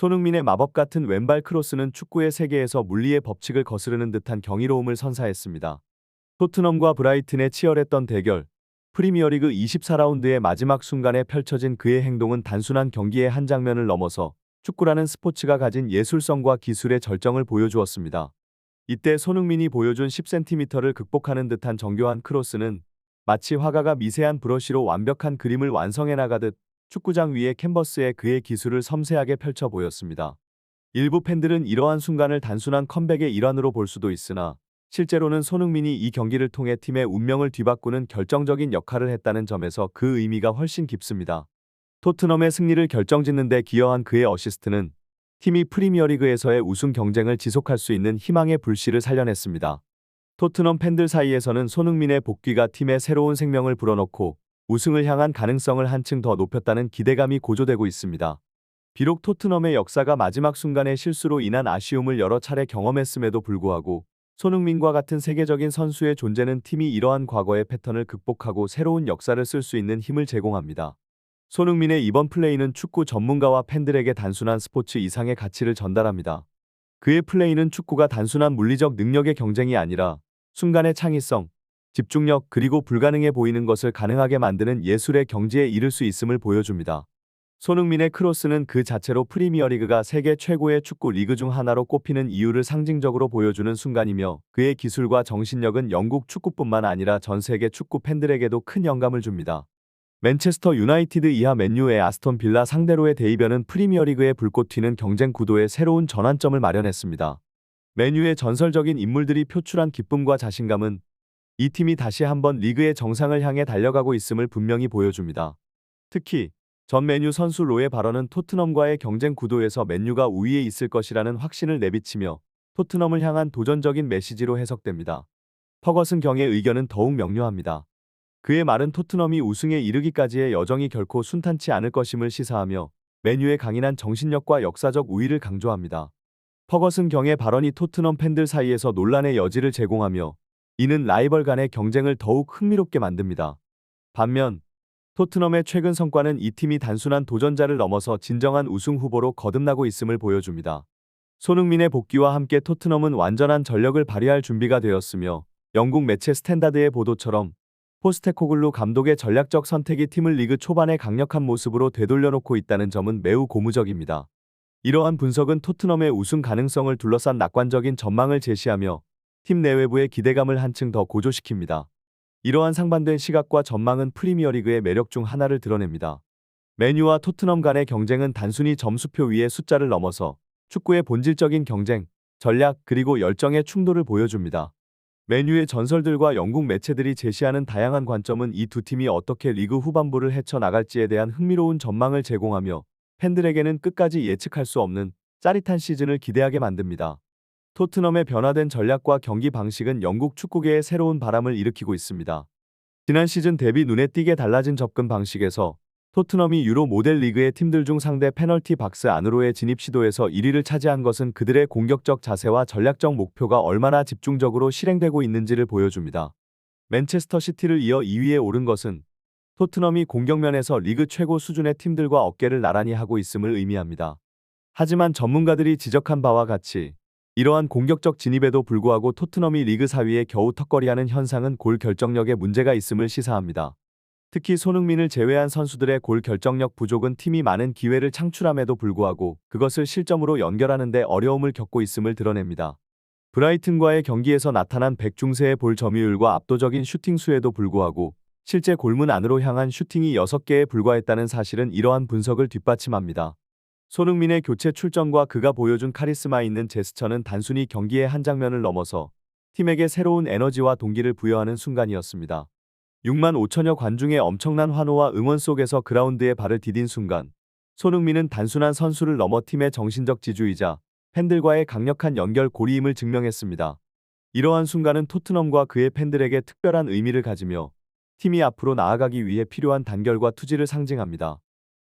손흥민의 마법 같은 왼발 크로스는 축구의 세계에서 물리의 법칙을 거스르는 듯한 경이로움을 선사했습니다. 토트넘과 브라이튼의 치열했던 대결, 프리미어리그 24라운드의 마지막 순간에 펼쳐진 그의 행동은 단순한 경기의 한 장면을 넘어서 축구라는 스포츠가 가진 예술성과 기술의 절정을 보여주었습니다. 이때 손흥민이 보여준 10cm를 극복하는 듯한 정교한 크로스는 마치 화가가 미세한 브러쉬로 완벽한 그림을 완성해 나가듯 축구장 위의 캔버스에 그의 기술을 섬세하게 펼쳐 보였습니다. 일부 팬들은 이러한 순간을 단순한 컴백의 일환으로 볼 수도 있으나 실제로는 손흥민이 이 경기를 통해 팀의 운명을 뒤바꾸는 결정적인 역할을 했다는 점에서 그 의미가 훨씬 깊습니다. 토트넘의 승리를 결정짓는 데 기여한 그의 어시스트는 팀이 프리미어리그에서의 우승 경쟁을 지속할 수 있는 희망의 불씨를 살려냈습니다. 토트넘 팬들 사이에서는 손흥민의 복귀가 팀에 새로운 생명을 불어넣고 우승을 향한 가능성을 한층 더 높였다는 기대감이 고조되고 있습니다. 비록 토트넘의 역사가 마지막 순간의 실수로 인한 아쉬움을 여러 차례 경험했음에도 불구하고 손흥민과 같은 세계적인 선수의 존재는 팀이 이러한 과거의 패턴을 극복하고 새로운 역사를 쓸 수 있는 힘을 제공합니다. 손흥민의 이번 플레이는 축구 전문가와 팬들에게 단순한 스포츠 이상의 가치를 전달합니다. 그의 플레이는 축구가 단순한 물리적 능력의 경쟁이 아니라 순간의 창의성, 집중력 그리고 불가능해 보이는 것을 가능하게 만드는 예술의 경지에 이를 수 있음을 보여줍니다. 손흥민의 크로스는 그 자체로 프리미어리그가 세계 최고의 축구 리그 중 하나로 꼽히는 이유를 상징적으로 보여주는 순간이며 그의 기술과 정신력은 영국 축구뿐만 아니라 전 세계 축구 팬들에게도 큰 영감을 줍니다. 맨체스터 유나이티드 이하 맨유의 아스톤 빌라 상대로의 대이변은 프리미어리그의 불꽃 튀는 경쟁 구도에 새로운 전환점을 마련했습니다. 맨유의 전설적인 인물들이 표출한 기쁨과 자신감은 이 팀이 다시 한번 리그의 정상을 향해 달려가고 있음을 분명히 보여줍니다. 특히 전 맨유 선수 로의 발언은 토트넘과의 경쟁 구도에서 맨유가 우위에 있을 것이라는 확신을 내비치며 토트넘을 향한 도전적인 메시지로 해석됩니다. 퍼거슨 경의 의견은 더욱 명료합니다. 그의 말은 토트넘이 우승에 이르기까지의 여정이 결코 순탄치 않을 것임을 시사하며 맨유의 강인한 정신력과 역사적 우위를 강조합니다. 퍼거슨 경의 발언이 토트넘 팬들 사이에서 논란의 여지를 제공하며 이는 라이벌 간의 경쟁을 더욱 흥미롭게 만듭니다. 반면 토트넘의 최근 성과는 이 팀이 단순한 도전자를 넘어서 진정한 우승 후보로 거듭나고 있음을 보여줍니다. 손흥민의 복귀와 함께 토트넘은 완전한 전력을 발휘할 준비가 되었으며 영국 매체 스탠다드의 보도처럼 포스테코글루 감독의 전략적 선택이 팀을 리그 초반의 강력한 모습으로 되돌려놓고 있다는 점은 매우 고무적입니다. 이러한 분석은 토트넘의 우승 가능성을 둘러싼 낙관적인 전망을 제시하며 팀 내외부의 기대감을 한층 더 고조시킵니다. 이러한 상반된 시각과 전망은 프리미어리그의 매력 중 하나를 드러냅니다. 맨유와 토트넘 간의 경쟁은 단순히 점수표 위의 숫자를 넘어서 축구의 본질적인 경쟁, 전략 그리고 열정의 충돌을 보여줍니다. 맨유의 전설들과 영국 매체들이 제시하는 다양한 관점은 이 두 팀이 어떻게 리그 후반부를 헤쳐나갈지에 대한 흥미로운 전망을 제공하며 팬들에게는 끝까지 예측할 수 없는 짜릿한 시즌을 기대하게 만듭니다. 토트넘의 변화된 전략과 경기 방식은 영국 축구계에 새로운 바람을 일으키고 있습니다. 지난 시즌 대비 눈에 띄게 달라진 접근 방식에서 토트넘이 유로 모델 리그의 팀들 중 상대 페널티 박스 안으로의 진입 시도에서 1위를 차지한 것은 그들의 공격적 자세와 전략적 목표가 얼마나 집중적으로 실행되고 있는지를 보여줍니다. 맨체스터 시티를 이어 2위에 오른 것은 토트넘이 공격면에서 리그 최고 수준의 팀들과 어깨를 나란히 하고 있음을 의미합니다. 하지만 전문가들이 지적한 바와 같이 이러한 공격적 진입에도 불구하고 토트넘이 리그 4위에 겨우 턱걸이하는 현상은 골 결정력에 문제가 있음을 시사합니다. 특히 손흥민을 제외한 선수들의 골 결정력 부족은 팀이 많은 기회를 창출함에도 불구하고 그것을 실점으로 연결하는 데 어려움을 겪고 있음을 드러냅니다. 브라이튼과의 경기에서 나타난 100중세의 볼 점유율과 압도적인 슈팅 수에도 불구하고 실제 골문 안으로 향한 슈팅이 6개에 불과했다는 사실은 이러한 분석을 뒷받침합니다. 손흥민의 교체 출전과 그가 보여준 카리스마 있는 제스처는 단순히 경기의 한 장면을 넘어서 팀에게 새로운 에너지와 동기를 부여하는 순간이었습니다. 6만 5천여 관중의 엄청난 환호와 응원 속에서 그라운드에 발을 디딘 순간 손흥민은 단순한 선수를 넘어 팀의 정신적 지주이자 팬들과의 강력한 연결고리임을 증명했습니다. 이러한 순간은 토트넘과 그의 팬들에게 특별한 의미를 가지며 팀이 앞으로 나아가기 위해 필요한 단결과 투지를 상징합니다.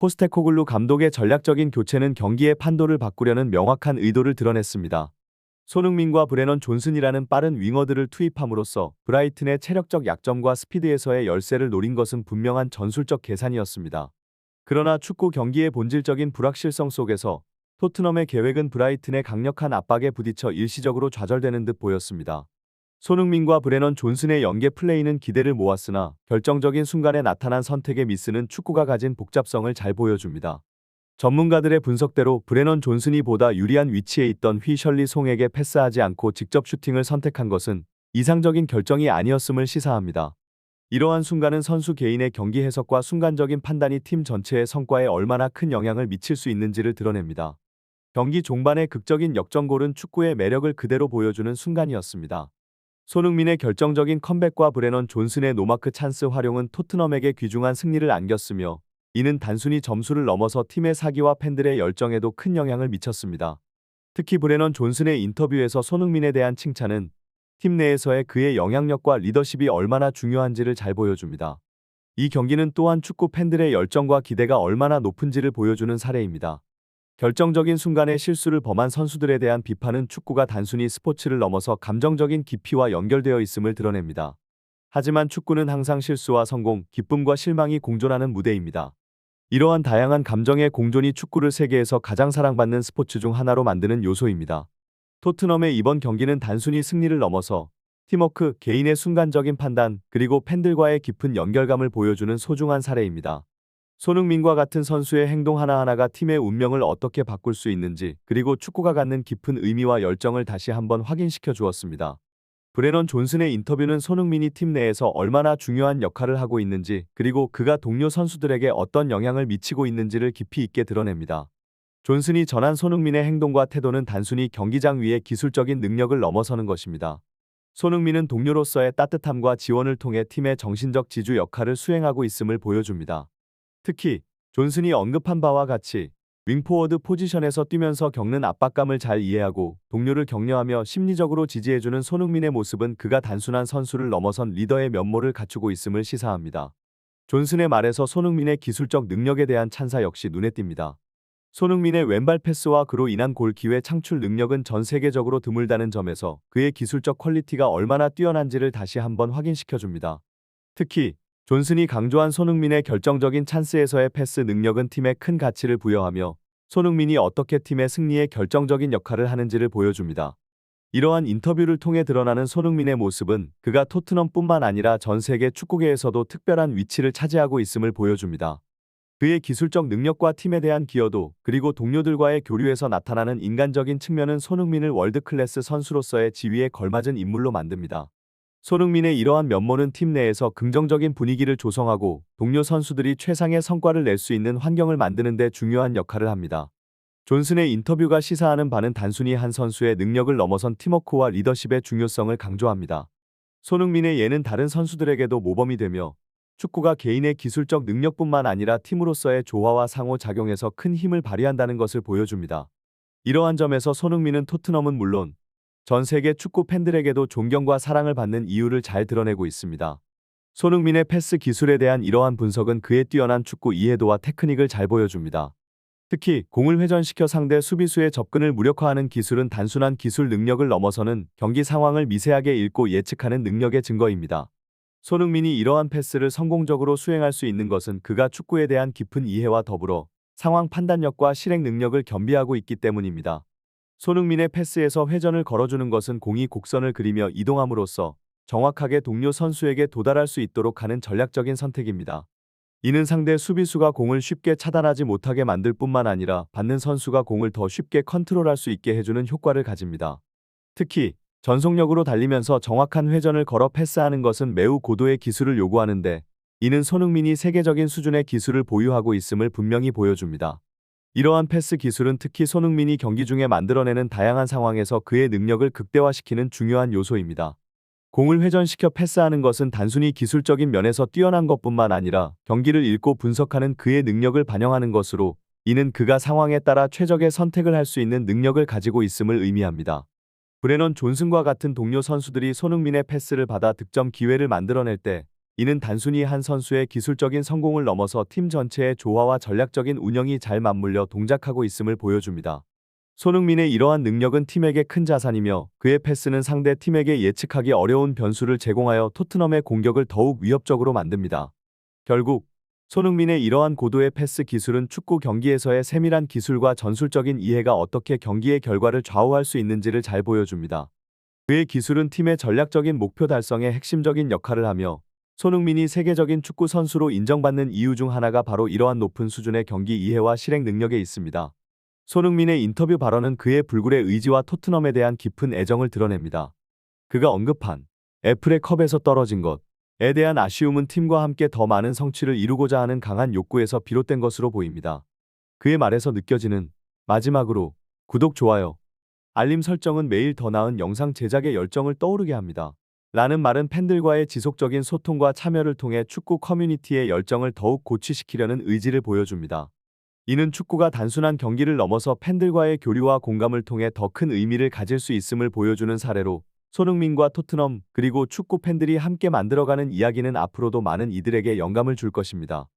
포스테코글루 감독의 전략적인 교체는 경기의 판도를 바꾸려는 명확한 의도를 드러냈습니다. 손흥민과 브레넌 존슨이라는 빠른 윙어들을 투입함으로써 브라이튼의 체력적 약점과 스피드에서의 열세를 노린 것은 분명한 전술적 계산이었습니다. 그러나 축구 경기의 본질적인 불확실성 속에서 토트넘의 계획은 브라이튼의 강력한 압박에 부딪혀 일시적으로 좌절되는 듯 보였습니다. 손흥민과 브레넌 존슨의 연계 플레이는 기대를 모았으나 결정적인 순간에 나타난 선택의 미스는 축구가 가진 복잡성을 잘 보여줍니다. 전문가들의 분석대로 브레넌 존슨이 보다 유리한 위치에 있던 휘셜리 송에게 패스하지 않고 직접 슈팅을 선택한 것은 이상적인 결정이 아니었음을 시사합니다. 이러한 순간은 선수 개인의 경기 해석과 순간적인 판단이 팀 전체의 성과에 얼마나 큰 영향을 미칠 수 있는지를 드러냅니다. 경기 종반의 극적인 역전골은 축구의 매력을 그대로 보여주는 순간이었습니다. 손흥민의 결정적인 컴백과 브레넌 존슨의 노마크 찬스 활용은 토트넘에게 귀중한 승리를 안겼으며 이는 단순히 점수를 넘어서 팀의 사기와 팬들의 열정에도 큰 영향을 미쳤습니다. 특히 브레넌 존슨의 인터뷰에서 손흥민에 대한 칭찬은 팀 내에서의 그의 영향력과 리더십이 얼마나 중요한지를 잘 보여줍니다. 이 경기는 또한 축구 팬들의 열정과 기대가 얼마나 높은지를 보여주는 사례입니다. 결정적인 순간에 실수를 범한 선수들에 대한 비판은 축구가 단순히 스포츠를 넘어서 감정적인 깊이와 연결되어 있음을 드러냅니다. 하지만 축구는 항상 실수와 성공, 기쁨과 실망이 공존하는 무대입니다. 이러한 다양한 감정의 공존이 축구를 세계에서 가장 사랑받는 스포츠 중 하나로 만드는 요소입니다. 토트넘의 이번 경기는 단순히 승리를 넘어서 팀워크, 개인의 순간적인 판단, 그리고 팬들과의 깊은 연결감을 보여주는 소중한 사례입니다. 손흥민과 같은 선수의 행동 하나하나가 팀의 운명을 어떻게 바꿀 수 있는지, 그리고 축구가 갖는 깊은 의미와 열정을 다시 한번 확인시켜 주었습니다. 브레넌 존슨의 인터뷰는 손흥민이 팀 내에서 얼마나 중요한 역할을 하고 있는지, 그리고 그가 동료 선수들에게 어떤 영향을 미치고 있는지를 깊이 있게 드러냅니다. 존슨이 전한 손흥민의 행동과 태도는 단순히 경기장 위의 기술적인 능력을 넘어서는 것입니다. 손흥민은 동료로서의 따뜻함과 지원을 통해 팀의 정신적 지주 역할을 수행하고 있음을 보여줍니다. 특히 존슨이 언급한 바와 같이 윙포워드 포지션에서 뛰면서 겪는 압박감을 잘 이해하고 동료를 격려하며 심리적으로 지지해주는 손흥민의 모습은 그가 단순한 선수를 넘어선 리더의 면모를 갖추고 있음을 시사합니다. 존슨의 말에서 손흥민의 기술적 능력에 대한 찬사 역시 눈에 띕니다. 손흥민의 왼발 패스와 그로 인한 골 기회 창출 능력은 전 세계적으로 드물다는 점에서 그의 기술적 퀄리티가 얼마나 뛰어난지를 다시 한번 확인시켜줍니다. 특히 존슨이 강조한 손흥민의 결정적인 찬스에서의 패스 능력은 팀에 큰 가치를 부여하며 손흥민이 어떻게 팀의 승리에 결정적인 역할을 하는지를 보여줍니다. 이러한 인터뷰를 통해 드러나는 손흥민의 모습은 그가 토트넘뿐만 아니라 전 세계 축구계에서도 특별한 위치를 차지하고 있음을 보여줍니다. 그의 기술적 능력과 팀에 대한 기여도, 그리고 동료들과의 교류에서 나타나는 인간적인 측면은 손흥민을 월드클래스 선수로서의 지위에 걸맞은 인물로 만듭니다. 손흥민의 이러한 면모는 팀 내에서 긍정적인 분위기를 조성하고 동료 선수들이 최상의 성과를 낼 수 있는 환경을 만드는 데 중요한 역할을 합니다. 존슨의 인터뷰가 시사하는 바는 단순히 한 선수의 능력을 넘어선 팀워크와 리더십의 중요성을 강조합니다. 손흥민의 예는 다른 선수들에게도 모범이 되며 축구가 개인의 기술적 능력뿐만 아니라 팀으로서의 조화와 상호작용에서 큰 힘을 발휘한다는 것을 보여줍니다. 이러한 점에서 손흥민은 토트넘은 물론 전 세계 축구 팬들에게도 존경과 사랑을 받는 이유를 잘 드러내고 있습니다. 손흥민의 패스 기술에 대한 이러한 분석은 그의 뛰어난 축구 이해도와 테크닉을 잘 보여줍니다. 특히 공을 회전시켜 상대 수비수의 접근을 무력화하는 기술은 단순한 기술 능력을 넘어서는 경기 상황을 미세하게 읽고 예측하는 능력의 증거입니다. 손흥민이 이러한 패스를 성공적으로 수행할 수 있는 것은 그가 축구에 대한 깊은 이해와 더불어 상황 판단력과 실행 능력을 겸비하고 있기 때문입니다. 손흥민의 패스에서 회전을 걸어주는 것은 공이 곡선을 그리며 이동함으로써 정확하게 동료 선수에게 도달할 수 있도록 하는 전략적인 선택입니다. 이는 상대 수비수가 공을 쉽게 차단하지 못하게 만들 뿐만 아니라 받는 선수가 공을 더 쉽게 컨트롤할 수 있게 해주는 효과를 가집니다. 특히 전속력으로 달리면서 정확한 회전을 걸어 패스하는 것은 매우 고도의 기술을 요구하는데 이는 손흥민이 세계적인 수준의 기술을 보유하고 있음을 분명히 보여줍니다. 이러한 패스 기술은 특히 손흥민이 경기 중에 만들어내는 다양한 상황에서 그의 능력을 극대화시키는 중요한 요소입니다. 공을 회전시켜 패스하는 것은 단순히 기술적인 면에서 뛰어난 것뿐만 아니라 경기를 읽고 분석하는 그의 능력을 반영하는 것으로 이는 그가 상황에 따라 최적의 선택을 할 수 있는 능력을 가지고 있음을 의미합니다. 브레넌 존슨과 같은 동료 선수들이 손흥민의 패스를 받아 득점 기회를 만들어낼 때 이는 단순히 한 선수의 기술적인 성공을 넘어서 팀 전체의 조화와 전략적인 운영이 잘 맞물려 동작하고 있음을 보여줍니다. 손흥민의 이러한 능력은 팀에게 큰 자산이며 그의 패스는 상대 팀에게 예측하기 어려운 변수를 제공하여 토트넘의 공격을 더욱 위협적으로 만듭니다. 결국 손흥민의 이러한 고도의 패스 기술은 축구 경기에서의 세밀한 기술과 전술적인 이해가 어떻게 경기의 결과를 좌우할 수 있는지를 잘 보여줍니다. 그의 기술은 팀의 전략적인 목표 달성에 핵심적인 역할을 하며 손흥민이 세계적인 축구 선수로 인정받는 이유 중 하나가 바로 이러한 높은 수준의 경기 이해와 실행 능력에 있습니다. 손흥민의 인터뷰 발언은 그의 불굴의 의지와 토트넘에 대한 깊은 애정을 드러냅니다. 그가 언급한 애플의 컵에서 떨어진 것에 대한 아쉬움은 팀과 함께 더 많은 성취를 이루고자 하는 강한 욕구에서 비롯된 것으로 보입니다. 그의 말에서 느껴지는 마지막으로 구독, 좋아요, 알림 설정은 매일 더 나은 영상 제작의 열정을 떠오르게 합니다. 라는 말은 팬들과의 지속적인 소통과 참여를 통해 축구 커뮤니티의 열정을 더욱 고취시키려는 의지를 보여줍니다. 이는 축구가 단순한 경기를 넘어서 팬들과의 교류와 공감을 통해 더 큰 의미를 가질 수 있음을 보여주는 사례로 손흥민과 토트넘 그리고 축구 팬들이 함께 만들어가는 이야기는 앞으로도 많은 이들에게 영감을 줄 것입니다.